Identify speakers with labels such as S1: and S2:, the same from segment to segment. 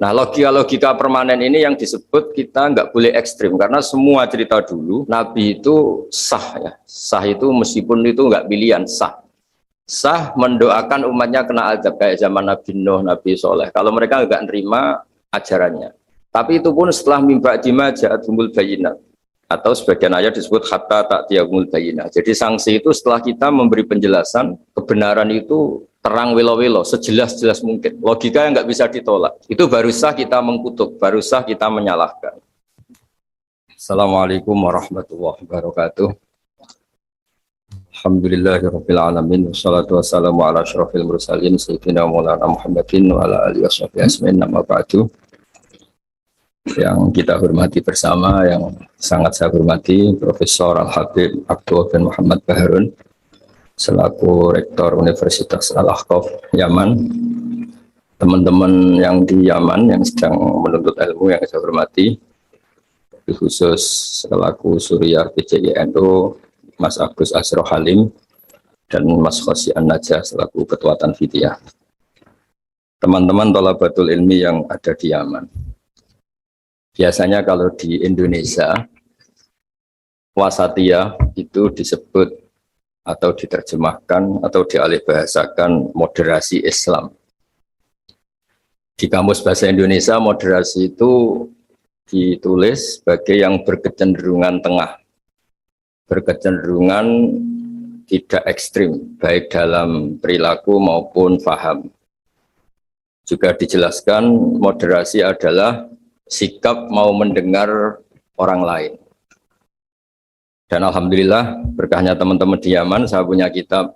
S1: Nah, logika-logika permanen ini yang disebut kita nggak boleh ekstrim karena semua cerita dulu Nabi itu sah ya, sah itu meskipun itu nggak pilihan sah, sah mendoakan umatnya kena azab kayak zaman Nabi Nuh, Nabi Soleh. Kalau mereka nggak nerima ajarannya, tapi itu pun setelah mimba dima ja'atumul bayinat atau sebagian ayat disebut hatta ta'tiyahumul bayinat. Jadi sanksi itu setelah kita memberi penjelasan kebenaran itu terang welo-welo, sejelas-jelas mungkin. Logika yang nggak bisa ditolak. Itu baru sah kita mengkutuk, baru sah kita menyalahkan. Assalamualaikum warahmatullahi wabarakatuh. Alhamdulillahirabbil alamin wassalatu wassalamu ala asyrofil mursalin sayyidina Maulana Muhammadin wa ala alihi washabihi ajmain amma ba'du. Yang kita hormati bersama, yang sangat saya hormati Profesor Al-Habib Abdul bin Muhammad Baharun selaku Rektor Universitas Al-Ahqaf Yaman, teman-teman yang di Yaman yang sedang menuntut ilmu yang saya hormati, khusus selaku Suriah PJINU Mas Agus Asro Halim dan Mas Khosi An-Najah selaku Ketua Tanfidiyah, teman-teman thalabatul ilmi yang ada di Yaman. Biasanya kalau di Indonesia wasatiyah itu disebut atau diterjemahkan atau dialihbahasakan moderasi Islam. Di kamus bahasa Indonesia moderasi itu ditulis sebagai yang berkecenderungan tengah, berkecenderungan tidak ekstrim baik dalam perilaku maupun faham. Juga dijelaskan moderasi adalah sikap mau mendengar orang lain. Dan alhamdulillah berkahnya teman-teman di Yaman, saya punya kitab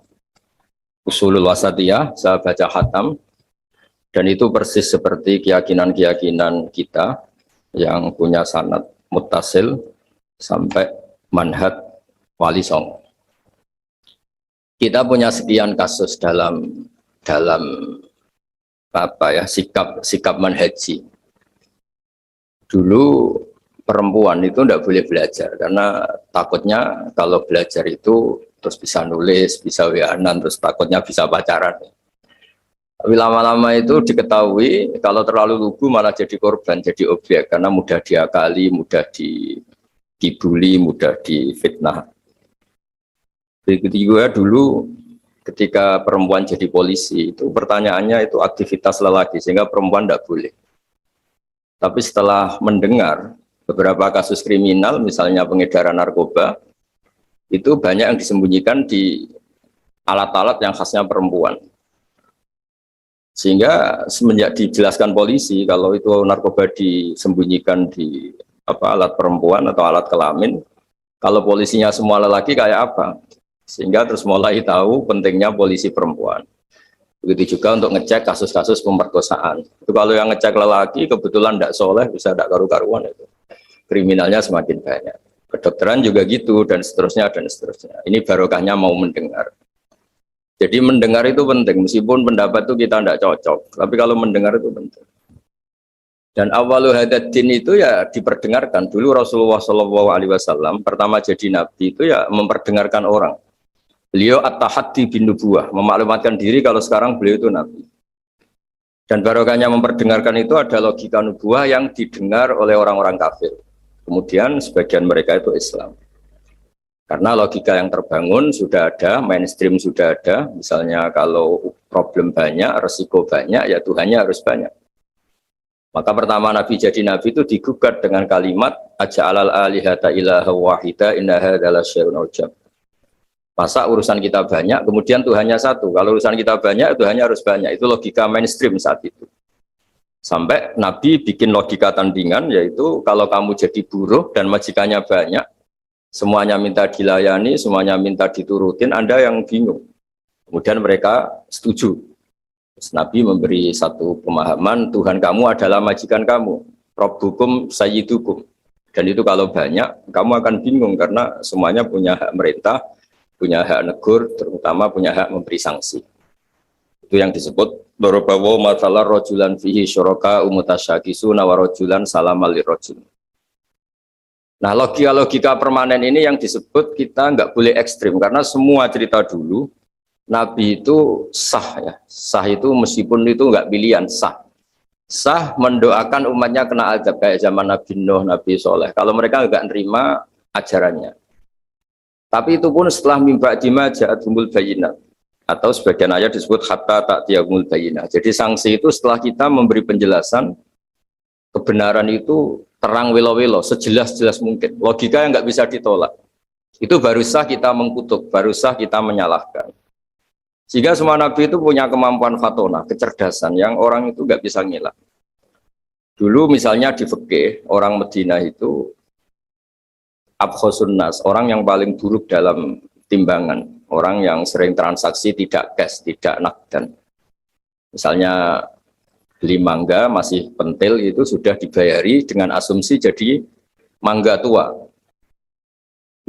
S1: Usulul Wasatiyah, saya baca khatam, dan itu persis seperti keyakinan-keyakinan kita yang punya sanad muttasil sampai manhaj Wali Songo. Kita punya sekian kasus dalam sikap manhaji. Dulu perempuan itu tidak boleh belajar karena takutnya kalau belajar itu terus bisa nulis, bisa WA-an, terus takutnya bisa pacaran. Tapi lama-lama itu diketahui kalau terlalu lugu malah jadi korban, jadi objek karena mudah diakali, mudah dibully, mudah difitnah. Begitu juga dulu ketika perempuan jadi polisi itu pertanyaannya itu aktivitas lelaki sehingga perempuan tidak boleh. Tapi setelah mendengar beberapa kasus kriminal, misalnya pengedaran narkoba, itu banyak yang disembunyikan di alat-alat yang khasnya perempuan. Sehingga semenjak dijelaskan polisi, kalau itu narkoba disembunyikan di alat perempuan atau alat kelamin, kalau polisinya semua lelaki kayak apa? Sehingga terus mulai tahu pentingnya polisi perempuan. Begitu juga untuk ngecek kasus-kasus pemerkosaan. Itu kalau yang ngecek lelaki kebetulan tidak soleh, bisa tidak karu-karuan itu. Kriminalnya semakin banyak. Kedokteran juga gitu dan seterusnya dan seterusnya. Ini barokahnya mau mendengar. Jadi mendengar itu penting, meskipun pendapat itu kita tidak cocok, tapi kalau mendengar itu penting. Dan awalu hadatin itu ya diperdengarkan. Dulu Rasulullah SAW pertama jadi nabi itu ya memperdengarkan orang. Beliau at-tahaddi bin nubuwah, memaklumatkan diri kalau sekarang beliau itu nabi. Dan barokahnya memperdengarkan itu ada logika nubuwah yang didengar oleh orang-orang kafir. Kemudian sebagian mereka itu Islam. Karena logika yang terbangun sudah ada, mainstream sudah ada. Misalnya kalau problem banyak, resiko banyak, ya Tuhannya harus banyak. Maka pertama Nabi jadi Nabi itu digugat dengan kalimat aja'alal alihata ilaha wahida inna hadza lasyai'un ujab. Masa urusan kita banyak, kemudian Tuhannya satu. Kalau urusan kita banyak, Tuhannya harus banyak. Itu logika mainstream saat itu. Sampai Nabi bikin logika tandingan, yaitu kalau kamu jadi buruh dan majikannya banyak, semuanya minta dilayani, semuanya minta diturutin, Anda yang bingung. Kemudian mereka setuju. Terus Nabi memberi satu pemahaman, Tuhan kamu adalah majikan kamu. Rabbukum sayyidukum. Dan itu kalau banyak, kamu akan bingung karena semuanya punya hak merintah, punya hak negur, terutama punya hak memberi sanksi. Itu yang disebut dorobawo mathalar rojulan fihi syuraka umutasyakisuna wa rojulan salamal lirojul. Nah, logika-logika permanen ini yang disebut kita nggak boleh ekstrim karena semua cerita dulu Nabi itu sah ya. Sah itu meskipun itu nggak pilihan, sah. sah mendoakan umatnya kena azab kayak zaman Nabi Nuh, Nabi Soleh. Kalau mereka nggak nerima ajarannya. Tapi itu pun setelah mimba jima jaat humul bayinat. Atau sebagian ayat disebut hatta tak tiagumul bayinat. Jadi sanksi itu setelah kita memberi penjelasan kebenaran itu terang welo-welo, sejelas-jelas mungkin. Logika yang nggak bisa ditolak. Itu baru sah kita mengkutuk, baru sah kita menyalahkan. Sehingga semua nabi itu punya kemampuan fatona, kecerdasan yang orang itu nggak bisa ngilang. Dulu misalnya di fikih, orang Medina itu abkhosun nas, orang yang paling buruk dalam timbangan, orang yang sering transaksi tidak cash, tidak nakdan. Misalnya beli mangga masih pentil itu sudah dibayari dengan asumsi jadi mangga tua.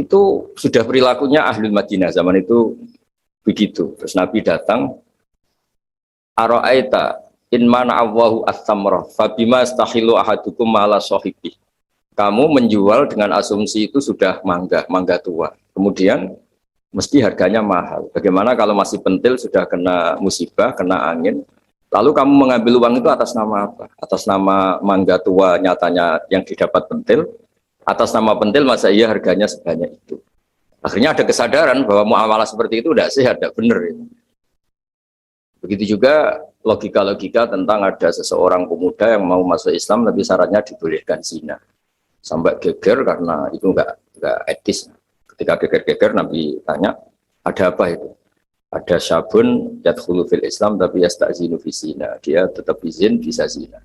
S1: Itu sudah perilakunya Ahlul Madinah zaman itu begitu. Terus Nabi datang, Ara'aita in mana Allahu as-samrah fabima astahilu ahadukum mala sahibi. Kamu menjual dengan asumsi itu sudah mangga tua. Kemudian mesti harganya mahal. Bagaimana kalau masih pentil sudah kena musibah, kena angin, lalu kamu mengambil uang itu atas nama apa? Atas nama mangga tua nyatanya yang didapat pentil, atas nama pentil masa iya harganya sebanyak itu. Akhirnya ada kesadaran bahwa muamalah seperti itu tidak sehat, tidak benar. Begitu juga logika-logika tentang ada seseorang pemuda yang mau masuk Islam tapi syaratnya dibolehkan zina. Sampai geger karena itu enggak etis. Ketika geger-geger Nabi tanya, ada apa itu? Ada syabun yadkhulu fil Islam tapi yasta'zinu fi zina. Dia tetap izin bisa zina.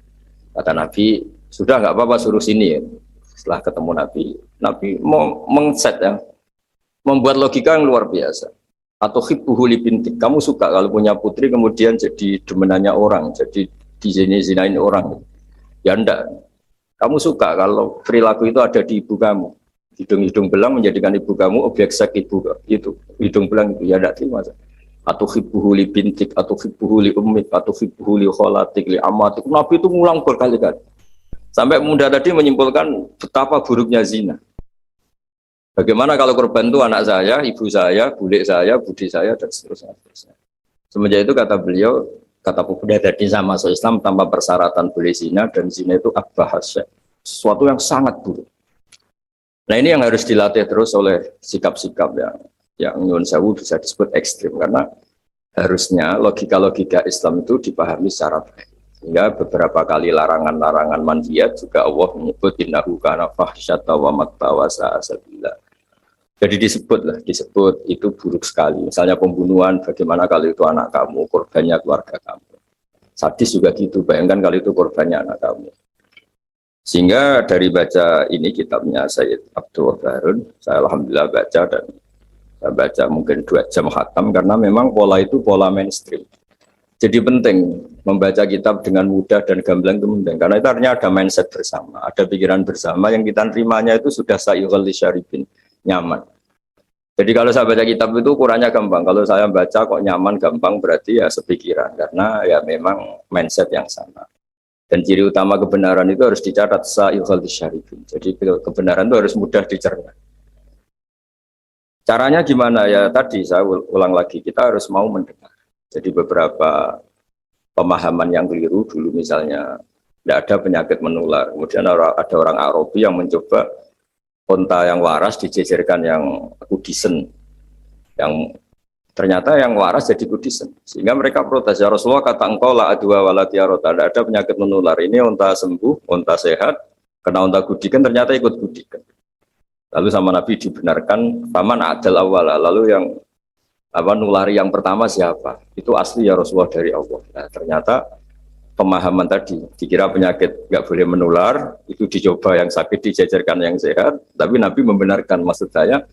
S1: Kata Nabi, sudah enggak apa-apa suruh sini ya. Setelah ketemu Nabi mau mengset ya, membuat logika yang luar biasa. Atau hibbuhu li bintik, kamu suka kalau punya putri kemudian jadi demenannya orang, jadi dizinain orang. Ya enggak. Kamu suka kalau perilaku itu ada di ibu kamu. Hidung-hidung belang menjadikan ibu kamu objek seks ibu itu. Hidung belang itu ya enggak terima. Atau hibbuhu li bintik, atau hibbuhu li ummik, atau hibbuhu li kholatik, li amatik. Nabi itu ngulang berkali-kali. Sampai muda tadi menyimpulkan betapa buruknya zina. Bagaimana kalau korban itu anak saya, ibu saya, bulik saya, budi saya, dan seterusnya. Semenjak itu kata beliau, kata pemuda tadi sama masuk Islam tanpa persyaratan boleh zina, dan zina itu abbahasya. Sesuatu yang sangat buruk. Nah ini yang harus dilatih terus oleh sikap-sikap yang nyuwun sewu bisa disebut ekstrim. Karena harusnya logika-logika Islam itu dipahami secara baik. Sehingga beberapa kali larangan-larangan manhiyat juga Allah menyebut innahu kana fahsyata wa makta wa sa'asabila. Jadi disebut itu buruk sekali. Misalnya pembunuhan, bagaimana kalau itu anak kamu, korbannya keluarga kamu. Sadis juga gitu, bayangkan kalau itu korbannya anak kamu. Sehingga dari baca ini kitabnya Sayyid Abdul Harun, saya alhamdulillah baca dan saya baca mungkin 2 jam khatam karena memang pola itu pola mainstream. Jadi penting membaca kitab dengan mudah dan gamblang itu penting karena itu artinya ada mindset bersama, ada pikiran bersama yang kita terimanya itu sudah sayyul lisyaribin, nyaman. Jadi kalau saya baca kitab itu ukurannya gampang. Kalau saya baca kok nyaman gampang berarti ya sepikiran karena ya memang mindset yang sama. Dan ciri utama kebenaran itu harus dicatat sayyul lisyaribin. Jadi kebenaran itu harus mudah dicerna. Caranya gimana ya? Tadi saya ulang lagi, kita harus mau mendengar. Jadi beberapa pemahaman yang keliru dulu misalnya tidak ada penyakit menular. Kemudian ada orang Arabi yang mencoba unta yang waras dijejerkan yang kudisen. Yang ternyata yang waras jadi kudisen. Sehingga mereka protes, ya Rasulullah kata engkau la adwa walatiyarota. Tidak ada penyakit menular. Ini unta sembuh, unta sehat. Kena unta gudikan ternyata ikut gudikan. Lalu sama Nabi dibenarkan, paman adal awala. Lalu yang nulari yang pertama siapa? Itu asli ya Rasulullah dari Allah. Nah, ternyata pemahaman tadi dikira penyakit nggak boleh menular, itu dicoba yang sakit dijajarkan yang sehat, tapi Nabi membenarkan. Maksud saya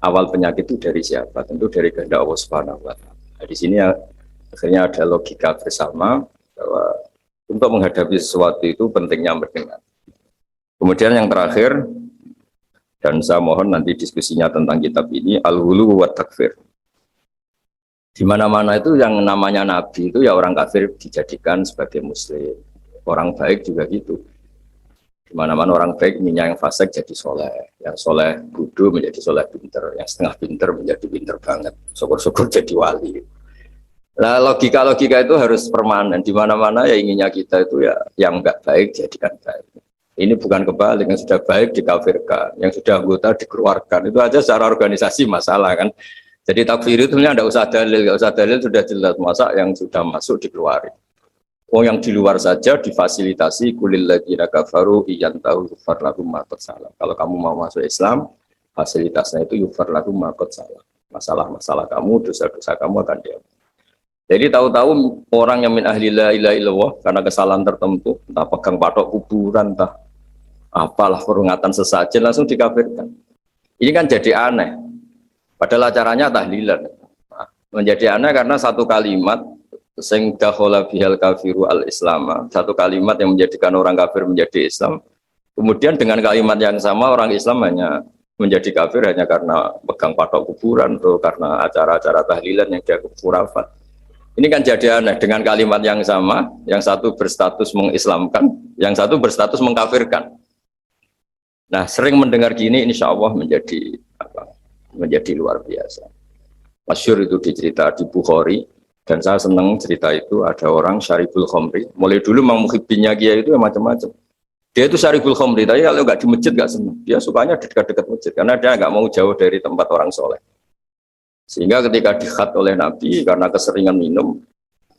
S1: awal penyakit itu dari siapa? Tentu dari kehendak Allah Subhanahu wa taala. Nah, di sini ya, akhirnya ada logika bersama bahwa untuk menghadapi sesuatu itu pentingnya mendengar. Kemudian yang terakhir, dan saya mohon nanti diskusinya tentang kitab ini, al-hulu wa takfir. Di mana-mana itu yang namanya nabi itu ya orang kafir dijadikan sebagai muslim. Orang baik juga gitu. Di mana-mana orang baik minyak yang fasik jadi soleh. Yang soleh bodoh menjadi soleh pinter. Yang setengah pinter menjadi pinter banget. Syukur-syukur jadi wali. Nah, logika-logika itu harus permanen. Di mana-mana ya inginnya kita itu ya yang enggak baik jadikan baik. Ini bukan kebalik, yang sudah baik dikafirkan, yang sudah anggota dikeluarkan. Itu aja secara organisasi masalah kan. Jadi takfir itu sebenarnya enggak usah dalil sudah jelas, masa yang sudah masuk dikeluarin. Oh, yang di luar saja difasilitasi kulil ladzina kafaru iyantahu yufar lahum ma qad salam. Kalau kamu mau masuk Islam, fasilitasnya itu yufar lahum ma qad salam. Masalah-masalah kamu, dosa-dosa kamu akan diampuni. Jadi tahu-tahu orang yang min ahli la ilaha illallah karena kesalahan tertentu, entah pegang patok kuburan, entah apalah peringatan sesajen langsung dikafirkan. Ini kan jadi aneh. Padahal acaranya tahlilan. Menjadi aneh karena satu kalimat sing dakhala bihal kafiru al-islama, satu kalimat yang menjadikan orang kafir menjadi Islam. Kemudian dengan kalimat yang sama orang Islam hanya menjadi kafir hanya karena pegang patok kuburan atau karena acara-acara tahlilan yang dia khurafat. Ini kan jadi aneh dengan kalimat yang sama, yang satu berstatus mengislamkan, yang satu berstatus mengkafirkan. Nah, sering mendengar gini insya Allah menjadi luar biasa. Masyhur itu dicerita di Bukhari. Dan saya senang cerita itu, ada orang syaribul khomri. Mulai dulu memang muhibbinnya Kiai itu macam-macam. Dia itu syaribul khomri, tapi kalau nggak di masjid nggak senang. Dia sukanya di dekat-dekat masjid, karena dia nggak mau jauh dari tempat orang soleh. Sehingga ketika dikhat oleh Nabi, karena keseringan minum,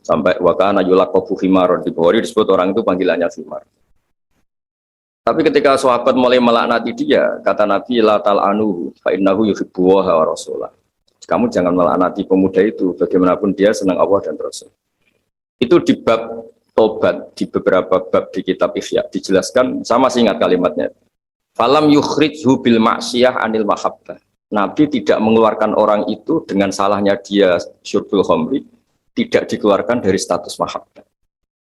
S1: sampai wakana yulaqabu himaron, di Bukhari disebut orang itu panggilannya himar. Tapi ketika sahabat mulai melaknati dia, kata Nabi, la tal'anuhu, fa'innahu yuhibbuwaha wa rasulah. Kamu jangan melaknati pemuda itu, bagaimanapun dia senang Allah dan Rasul. Itu di bab tobat, di beberapa bab di kitab Ihya dijelaskan, sama sih ingat kalimatnya. Falam yukhrijhu bil ma'siyah anil mahabbah. Nabi tidak mengeluarkan orang itu dengan salahnya dia syurbul khamri, tidak dikeluarkan dari status mahabbah.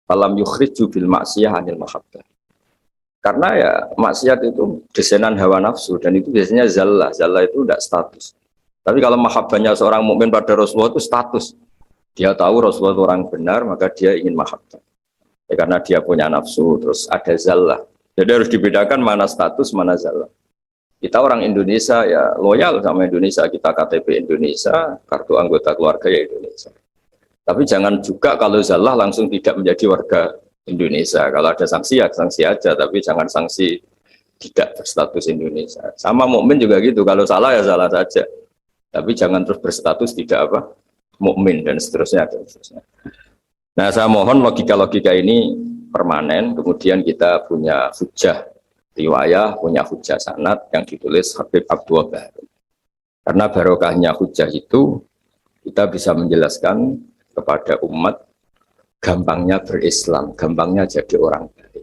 S1: Falam yukhrijhu bil ma'siyah anil mahabbah. Karena ya maksiat itu desainer hawa nafsu, dan itu biasanya zallah itu tidak status. Tapi kalau mahabbahnya seorang mukmin pada Rasulullah itu status. Dia tahu Rasulullah itu orang benar, maka dia ingin mahabbah. Ya, karena dia punya nafsu, terus ada zallah. Jadi harus dibedakan mana status, mana zallah. Kita orang Indonesia ya loyal sama Indonesia, kita KTP Indonesia, kartu anggota keluarga ya Indonesia. Tapi jangan juga kalau zallah langsung tidak menjadi warga Indonesia. Kalau ada sanksi ya sanksi aja, tapi jangan sanksi tidak berstatus Indonesia. Sama mukmin juga gitu, kalau salah ya salah saja. Tapi jangan terus berstatus tidak mukmin dan seterusnya dan seterusnya. Nah, saya mohon logika-logika ini permanen. Kemudian kita punya hujjah riwayah, punya hujjah sanad yang ditulis Habib Abdul Bahri. Karena barokahnya hujjah itu kita bisa menjelaskan kepada umat gampangnya berislam, gampangnya jadi orang baik.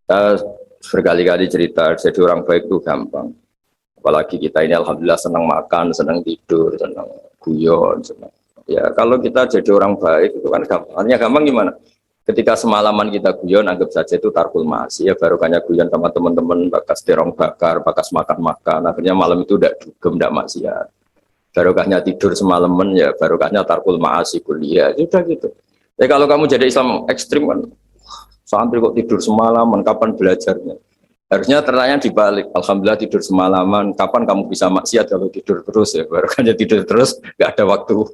S1: Kita berkali-kali cerita jadi orang baik itu gampang. Apalagi kita ini alhamdulillah senang makan, senang tidur, senang guyon, senang. Ya kalau kita jadi orang baik itu kan gampang. Artinya gampang gimana? Ketika semalaman kita guyon, anggap saja itu tarkul ma'asi, ya barokahnya guyon sama teman-teman, bakas terong bakar, bakas makan-makan. Akhirnya malam itu tidak dugem, tidak maksiat. Barokahnya tidur semalaman, ya barokahnya tarkul ma'asi kuliah. Sudah gitu. Ya kalau kamu jadi Islam ekstrim kan, santri kok tidur semalaman, kapan belajarnya? Harusnya tertanya dibalik. Alhamdulillah tidur semalaman. Kapan kamu bisa maksiat kalau tidur terus ya? Baru kan tidur terus, nggak ada waktu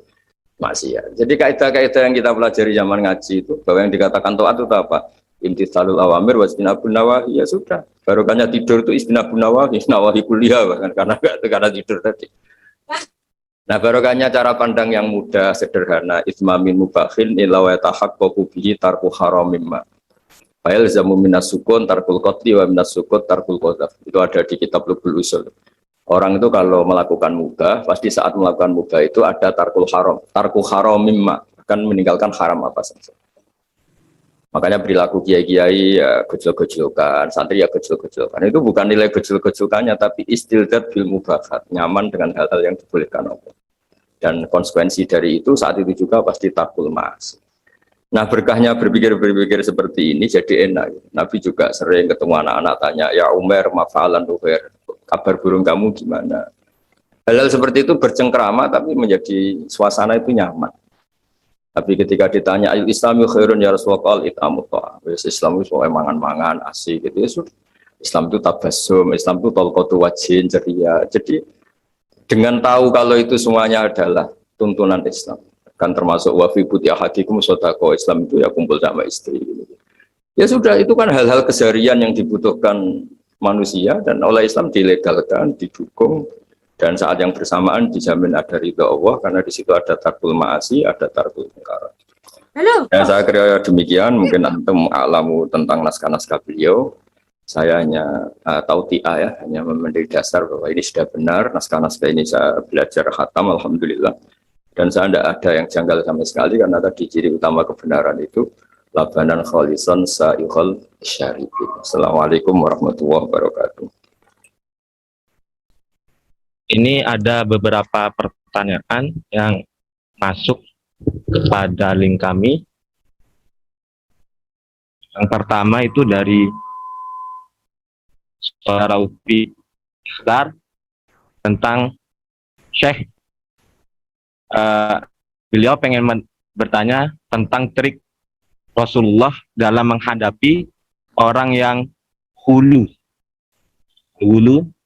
S1: maksiat. Jadi kaidah-kaidah yang kita pelajari zaman ngaji itu, bahwa yang dikatakan taat itu apa? Imtitsalul awamir wa ijtinabun nawahi, ya sudah. Barokahnya tidur itu ijtinabun nawahi kuliah bahkan karena tidur tadi. Nah barokahnya cara pandang yang mudah, sederhana, ismamin mubakhin ila wa tahaqqaqu bihi tarku haramimma. Fa'il zamu minas sukun tarkul qatli wa minas sukun tarkul qadhaf. Itu ada di kitab Lughul Usul. Orang itu kalau melakukan mubah, pasti saat melakukan mubah itu ada tarkul haram. Tarku haram mimma, akan meninggalkan haram apa saja. Makanya perilaku kiai-kiai ya gejol-gejolkan, santri ya gejol-gejolkan. Itu bukan nilai gejol-gejolkannya, tapi istildat bil mubahat, nyaman dengan hal-hal yang dibolehkan Allah. Dan konsekuensi dari itu saat itu juga pasti tarkul ma'asi. Nah berkahnya berpikir seperti ini jadi enak. Nabi juga sering ketemu anak-anak tanya, ya Umar, mafa'alan Umar, kabar burung kamu gimana? Hal-hal seperti itu bercengkrama tapi menjadi suasana itu nyaman. Tapi ketika ditanya, ayu islami khairun ya Rasulullah, itamu ta'ah. Islam itu mangan-mangan, asik gitu ya sudah. Islam itu tabassum, Islam itu tolqatu wajhin, ceria. Jadi dengan tahu kalau itu semuanya adalah tuntunan Islam, kan termasuk wafi putih hakikum sodako Islam itu ya kumpul sama istri. Ya sudah, itu kan hal-hal keseharian yang dibutuhkan manusia dan oleh Islam dilegalkan, didukung, dan saat yang bersamaan dijamin ada ridha Allah karena di situ ada tarkul ma'asi, ada tarkul mungkar. Ya, saya kira demikian, mungkin antum alamu tentang naskah-naskah beliau. Saya hanya tausiah ya, hanya memberi dasar bahwa ini sudah benar, naskah-naskah ini saya belajar khatam, alhamdulillah. Dan saya tidak ada yang janggal sama sekali karena tadi ciri utama kebenaran itu labanan khalisan sa'iqal syarifin. Assalamualaikum warahmatullahi wabarakatuh.
S2: Ini ada beberapa pertanyaan yang masuk kepada link kami. Yang pertama itu dari saudara Upi Ikhtar tentang Syekh. Beliau pengen bertanya tentang trik Rasulullah dalam menghadapi orang yang hulu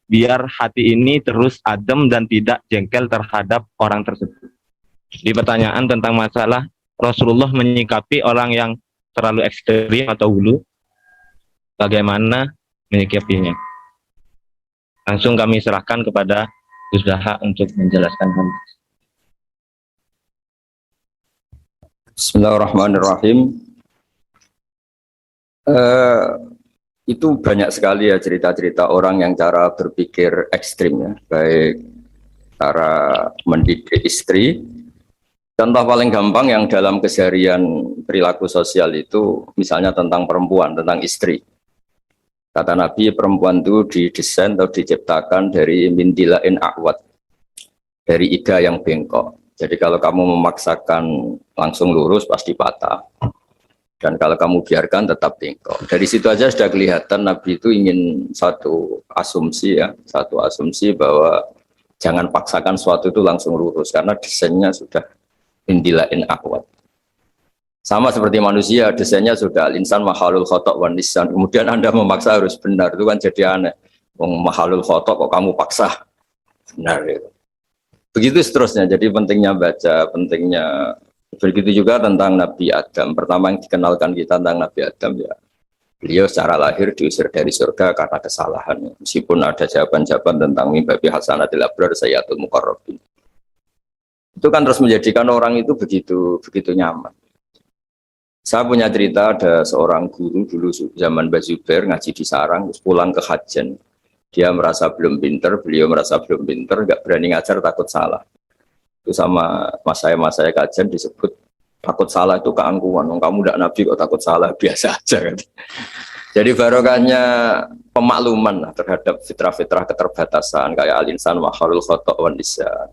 S2: biar hati ini terus adem dan tidak jengkel terhadap orang tersebut. Di pertanyaan tentang masalah Rasulullah menyikapi orang yang terlalu ekstrim atau hulu, bagaimana menyikapinya? Langsung kami serahkan kepada Gus Daha untuk menjelaskan.
S1: Bismillahirrahmanirrahim. Itu banyak sekali ya cerita-cerita orang yang cara berpikir ekstrim ya, baik cara mendidik istri. Contoh paling gampang yang dalam keseharian perilaku sosial itu misalnya tentang perempuan, tentang istri. Kata Nabi, perempuan itu didesain atau diciptakan dari mindilain akwat, dari iga yang bengkok. Jadi kalau kamu memaksakan langsung lurus pasti patah. Dan kalau kamu biarkan tetap bengkok. Dari situ aja sudah kelihatan Nabi itu ingin satu asumsi bahwa jangan paksakan suatu itu langsung lurus karena desainnya sudah indilain akwat. Sama seperti manusia, desainnya sudah al-insan mahalul khotok wan nisan. Kemudian Anda memaksa harus benar, itu kan jadi aneh. Mahalul khotok kok kamu paksa benar itu. Begitu seterusnya. Jadi pentingnya baca, pentingnya begitu juga tentang Nabi Adam. Pertama yang dikenalkan kita tentang Nabi Adam ya, beliau secara lahir diusir dari surga karena kesalahan. Meskipun ada jawaban-jawaban tentang mimbabi hasanatil abrar sayyatul muqarrabin. Itu kan terus menjadikan orang itu begitu nyaman. Saya punya cerita, ada seorang guru dulu zaman Mbah Zubair ngaji di sarang, pulang ke Hajen. Dia merasa belum pinter, beliau merasa belum pinter, nggak berani ngajar takut salah. Itu sama mas saya kajian disebut takut salah itu keangkuhan. Kamu tidak nabi kok takut salah, biasa aja kan. Jadi barokahnya pemakluman terhadap fitrah-fitrah keterbatasan kayak al-insan wa khairul khata' wan nisan.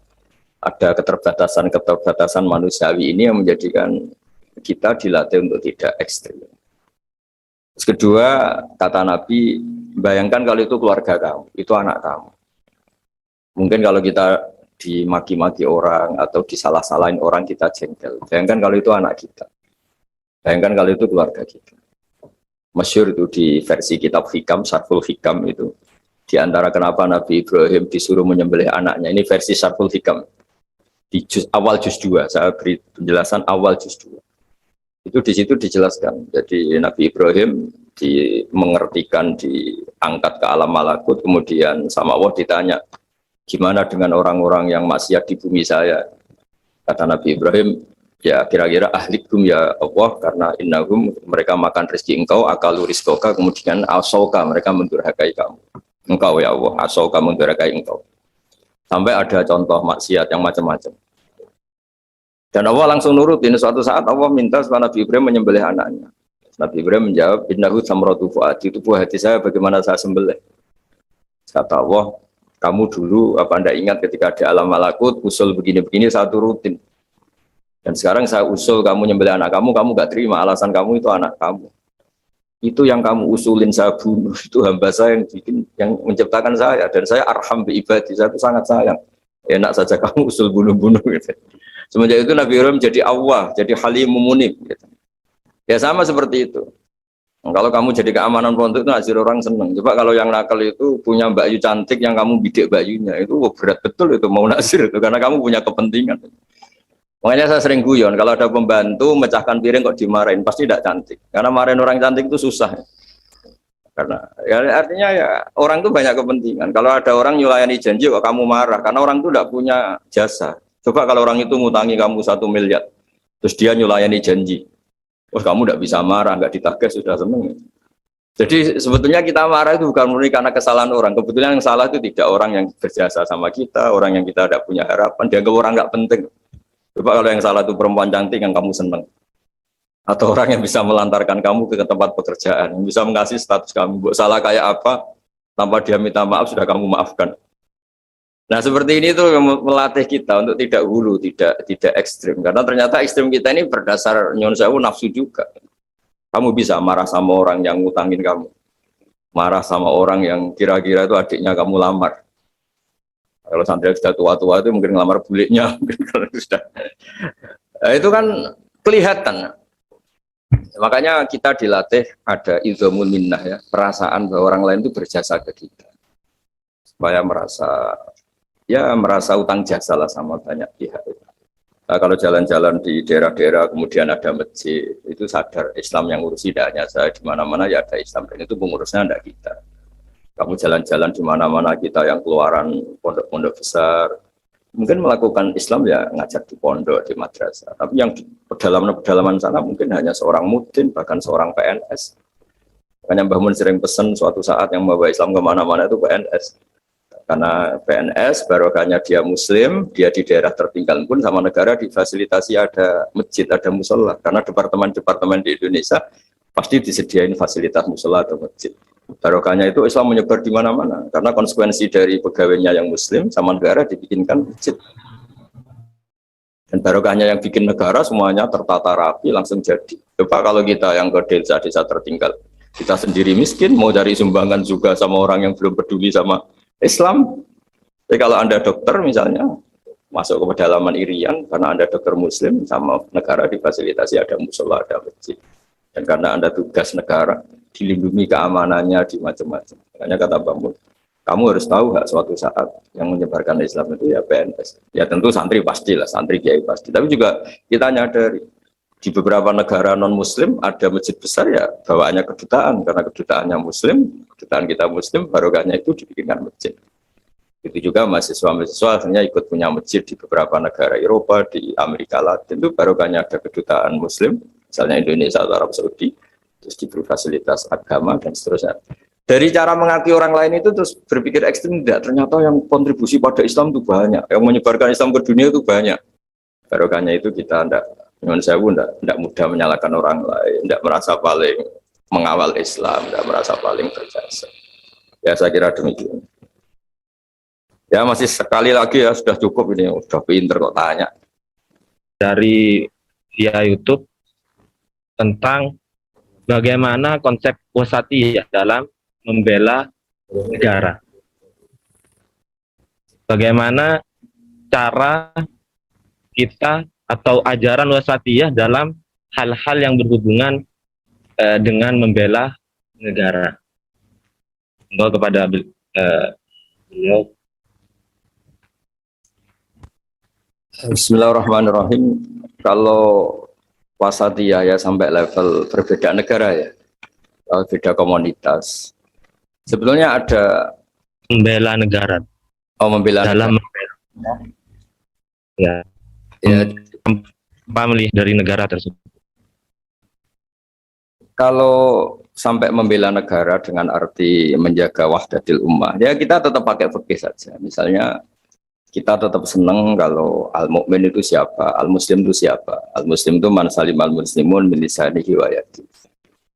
S1: Ada keterbatasan manusiawi ini yang menjadikan kita dilatih untuk tidak ekstrim. Terus kedua, kata Nabi, bayangkan kalau itu keluarga kamu, itu anak kamu. Mungkin kalau kita dimaki-maki orang atau disalah-salahin orang kita jengkel. Bayangkan kalau itu anak kita. Bayangkan kalau itu keluarga kita. Masyhur itu di versi kitab Hikam, Syarhul Hikam itu. Di antara kenapa Nabi Ibrahim disuruh menyembelih anaknya, ini versi Syarhul Hikam. Di awal juz 2, saya beri penjelasan awal juz 2. Itu di situ dijelaskan. Jadi Nabi Ibrahim mengertikan, diangkat ke alam malakut, kemudian sama Allah ditanya, gimana dengan orang-orang yang maksiat di bumi saya? Kata Nabi Ibrahim, ya kira-kira ahlikum ya Allah, karena innahum, mereka makan rezeki engkau, akalu rizqoka, kemudian asauka, mereka mendurhakai kamu. Engkau ya Allah, asauka mendurhakai engkau. Sampai ada contoh maksiat yang macam-macam. Dan Allah langsung nurutin. Suatu saat Allah minta supaya Nabi Ibrahim menyembelih anaknya. Nabi Ibrahim menjawab, innahu samratu fuadi, itu buah hati saya, bagaimana saya sembelih? Kata Allah, kamu dulu apa Anda ingat ketika di alam malakut usul begini-begini saya turutin. Dan sekarang saya usul kamu nyembelih anak kamu gak terima, alasan kamu itu anak kamu. Itu yang kamu usulin saya bunuh, itu hamba saya yang menciptakan saya, dan saya arham bi ibadi, saya itu sangat sayang. Enak saja kamu usul bunuh-bunuh gitu. Semenjak itu Nabi Ibrahim jadi awwah, jadi halimum munib gitu. Ya sama seperti itu. Kalau kamu jadi keamanan pondok itu hasil orang seneng. Coba kalau yang nakal itu punya Mbak Yu cantik yang kamu bidik Mbak Yunya, itu berat betul itu mau nasir itu karena kamu punya kepentingan. Makanya saya sering guyon, kalau ada pembantu mecahkan piring kok dimarahin, pasti tidak cantik. Karena marahin orang cantik itu susah. Karena ya artinya ya orang itu banyak kepentingan. Kalau ada orang nyulayani janji kok kamu marah, karena orang itu tidak punya jasa. Coba kalau orang itu ngutangi kamu 1 miliar, terus dia nyulayani janji, oh kamu tidak bisa marah, nggak ditagih sudah seneng. Jadi sebetulnya kita marah itu bukan murni karena kesalahan orang. Kebetulan yang salah itu tidak orang yang berjasa sama kita, orang yang kita tidak punya harapan, dianggap orang nggak penting. Coba kalau yang salah itu perempuan cantik yang kamu seneng, atau orang yang bisa melantarkan kamu ke tempat pekerjaan, yang bisa mengasih status kamu, buat salah kayak apa, tanpa dia minta maaf sudah kamu maafkan. Nah seperti ini tuh melatih kita untuk tidak hulu, tidak ekstrim, karena ternyata ekstrim kita ini berdasar nyon sewu nafsu juga. Kamu bisa marah sama orang yang ngutangin kamu, marah sama orang yang kira-kira itu adiknya kamu lamar. Kalau santri sudah tua-tua itu mungkin ngelamar buliknya, mungkin kalau sudah. Nah, itu kan kelihatan. Makanya kita dilatih ada idhamul minnah ya, perasaan bahwa orang lain itu berjasa ke kita. Supaya merasa utang jasa lah sama banyak pihak. Nah, kalau jalan-jalan di daerah-daerah kemudian ada masjid, itu sadar Islam yang ngurusi tidak hanya saya, di mana-mana ya ada Islam, dan itu pengurusnya tidak kita. Kamu jalan-jalan di mana-mana kita yang keluaran pondok-pondok besar, mungkin melakukan Islam ya ngajar di pondok, di madrasah. Tapi yang di pedalaman sana mungkin hanya seorang mudin, bahkan seorang PNS. Makanya Mbah Mun sering pesan suatu saat yang membawa Islam kemana-mana itu PNS. Karena PNS, barokahnya dia Muslim, dia di daerah tertinggal pun sama negara difasilitasi ada masjid, ada musola. Karena departemen-departemen di Indonesia pasti disediain fasilitas musola atau masjid. Barokahnya itu Islam menyebar di mana-mana. Karena konsekuensi dari pegawainya yang Muslim sama negara dibikinkan masjid. Dan barokahnya yang bikin negara semuanya tertata rapi langsung jadi. Coba kalau kita yang ke desa-desa tertinggal, kita sendiri miskin, mau cari sumbangan juga sama orang yang belum peduli sama Islam. Jadi kalau Anda dokter misalnya, masuk ke pedalaman Irian, karena Anda dokter Muslim, sama negara difasilitasi ada musola, ada masjid. Dan karena Anda tugas negara, dilindungi keamanannya di macam-macam. Makanya kata Mbak Mun, kamu harus tahu hak suatu saat yang menyebarkan Islam itu ya PNS. Ya tentu santri pastilah, santri kiai pasti. Tapi juga kita nyadari di beberapa negara non Muslim ada masjid besar ya bawaannya kedutaan, karena kedutaannya Muslim, kedutaan kita Muslim, barokahnya itu dibikinkan masjid. Itu juga mahasiswa-mahasiswa akhirnya ikut punya masjid di beberapa negara Eropa, di Amerika Latin itu barokahnya ada kedutaan Muslim, misalnya Indonesia atau Arab Saudi. Terus diberi fasilitas agama dan seterusnya. Dari cara mengakui orang lain itu terus berpikir ekstrim, tidak, ternyata yang kontribusi pada Islam itu banyak, yang menyebarkan Islam ke dunia itu banyak. Barokahnya itu kita tidak mudah menyalahkan orang lain, tidak merasa paling mengawal Islam, tidak merasa paling berjasa. Ya saya kira demikian. Ya masih sekali lagi ya, sudah cukup ini, sudah pinter kok tanya.
S2: Dari via YouTube tentang bagaimana konsep wasatiyah dalam membela negara. Bagaimana cara kita atau ajaran wasatiyah dalam hal-hal yang berhubungan dengan membela negara. Semoga kepada beliau.
S1: Bismillahirrahmanirrahim. Kalau wasatiyah ya sampai level berbeda negara ya, beda komunitas. Sebetulnya ada
S2: membela negara.
S1: Oh, membela
S2: dalam
S1: negara.
S2: Ya. Melihat dari negara tersebut.
S1: Kalau sampai membela negara dengan arti menjaga wahdatil ummah, ya kita tetap pakai fikih saja. Misalnya kita tetap senang kalau al-mu'min itu siapa, al-muslim itu siapa. Al-muslim itu man salim al-muslimun min lisanihi wa yadihi.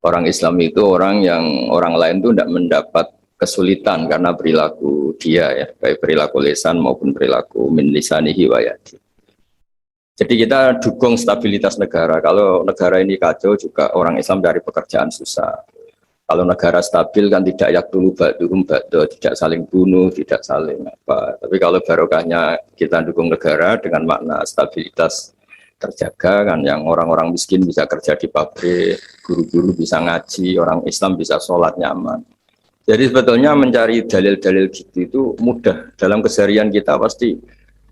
S1: Orang Islam itu orang yang orang lain itu tidak mendapat kesulitan karena perilaku dia ya, baik perilaku lisan maupun perilaku min lisanihi wa yadihi. Jadi kita dukung stabilitas negara. Kalau negara ini kacau juga orang Islam dari pekerjaan susah. Kalau negara stabil kan tidak yaktulu ba'duhum ba'da, tidak saling bunuh, tidak saling apa. Tapi kalau barokahnya kita dukung negara dengan makna stabilitas terjaga kan, yang orang-orang miskin bisa kerja di pabrik, guru-guru bisa ngaji, orang Islam bisa sholat nyaman. Jadi sebetulnya mencari dalil-dalil gitu itu mudah. Dalam keseharian kita pasti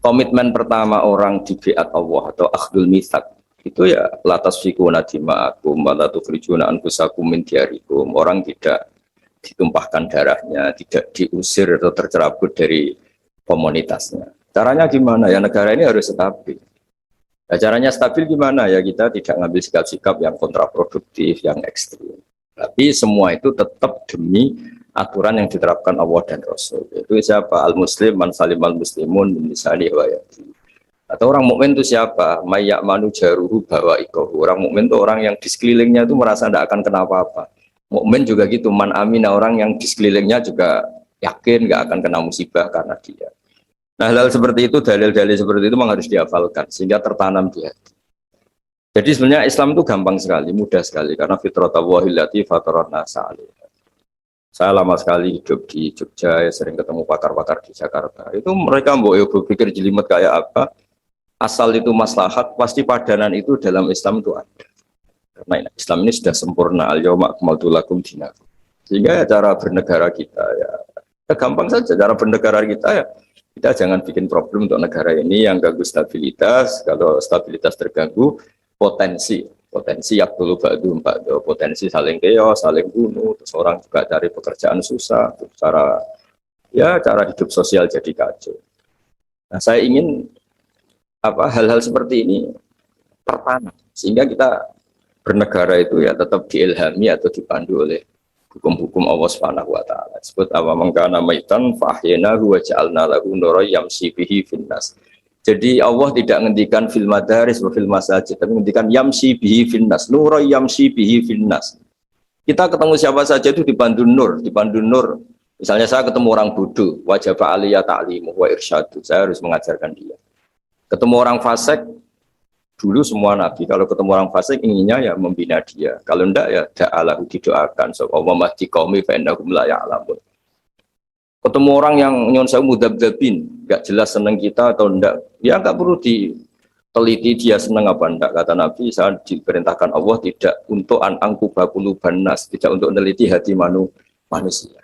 S1: Komitmen pertama orang di biat Allah atau akhdul mitsaq itu ya latas fikuna dima'akum wa la tukhrijuna anfusakum min diyarikum. Orang tidak ditumpahkan darahnya, tidak diusir atau tercerabut dari komunitasnya. Caranya gimana? Ya negara ini harus stabil. Nah, caranya stabil gimana? Ya kita tidak ngambil sikap-sikap yang kontraproduktif, yang ekstrim. Tapi semua itu tetap demi aturan yang diterapkan Allah dan Rasul. Itu siapa? Al-Muslim, man salimal muslimun min lisani wa yadi. Atau orang mukmin itu siapa? Mayyak manu jaruhu bawa ikohu. Orang mukmin itu orang yang di sekelilingnya itu merasa tidak akan kenapa-apa. Mukmin juga gitu, man amina, orang yang di sekelilingnya juga yakin nggak akan kena musibah karena dia. Nah, hal seperti itu, dalil-dalil seperti itu memang harus dihafalkan sehingga tertanam di hati. Jadi sebenarnya Islam itu gampang sekali, mudah sekali karena fitratallahi allati fatarana sa'alaiha. Saya lama sekali hidup di Jogja, ya sering ketemu pakar-pakar di Jakarta. Itu mereka berpikir jelimet kayak apa? Asal itu maslahat, pasti padanan itu dalam Islam itu ada. Karena Islam ini sudah sempurna, al-yawma akmaltu lakum dinakum. Sehingga ya cara bernegara kita ya gampang saja, cara bernegara kita ya kita jangan bikin problem untuk negara ini yang ganggu stabilitas. Kalau stabilitas terganggu, potensi yaqtulu ba'dhum ba'dha, potensi saling keos, saling bunuh, terus orang juga cari pekerjaan susah, cara hidup sosial jadi kacau. Nah, saya ingin hal-hal seperti ini tertanam sehingga kita bernegara itu ya tetap diilhami atau dipandu oleh hukum-hukum Allah Subhanahu wa taala. Sebut apa mangkana maitan fahyanahu wa ja'alna lahu nuran yamshi bihi finnas. Jadi Allah tidak ngendikan fil madaris wa fil masajid, tapi ngendikan yamshi bihi finnas, nuran yamshi bihi finnas. Kita ketemu siapa saja itu dipandu nur. Misalnya saya ketemu orang bodoh, wajib aliyah ta'limu wa irsyadu. Saya harus mengajarkan dia. Ketemu orang fasik, dulu semua nabi kalau ketemu orang fasik inginnya ya membina dia. Kalau enggak ya da'alahu, didoakan. So Allah mahdi qaumi fa innahum la ya'lamun. Ketemu orang yang nyon sewu mudabdabin, enggak jelas seneng kita atau enggak, ya enggak perlu diteliti dia seneng apa enggak. Kata Nabi, saya diperintahkan Allah tidak untuk angkuba quluban nas, tidak untuk meneliti hati manusia.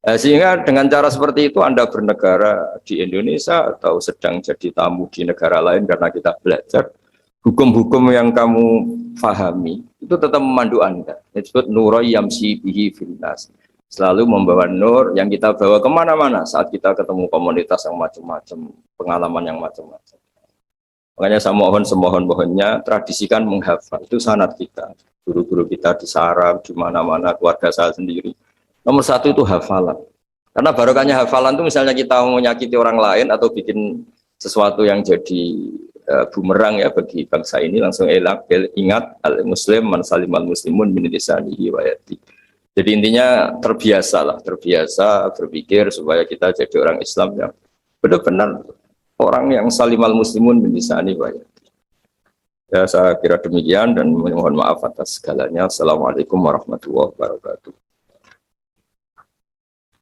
S1: Sehingga dengan cara seperti itu Anda bernegara di Indonesia atau sedang jadi tamu di negara lain karena kita belajar hukum-hukum yang kamu fahami itu tetap memandu Anda. Disebut nurai yamsi bihi finnas. Selalu membawa nur yang kita bawa kemana-mana saat kita ketemu komunitas yang macam-macam, pengalaman yang macam-macam. Makanya saya semohon-mohonnya tradisikan menghafal, itu sanad kita. Guru-guru kita di sarang, di mana-mana, keluarga saya sendiri. Nomor satu itu hafalan. Karena barokahnya hafalan itu misalnya kita mau menyakiti orang lain atau bikin sesuatu yang jadi bumerang ya bagi bangsa ini, langsung ingat al-muslim man salimal muslimun min lisanihi wa yadihi. Jadi intinya terbiasa berpikir supaya kita jadi orang Islam yang benar-benar orang yang salimal muslimun min lisanihi wa yadihi. Ya saya kira demikian dan mohon maaf atas segalanya. Assalamualaikum warahmatullahi wabarakatuh.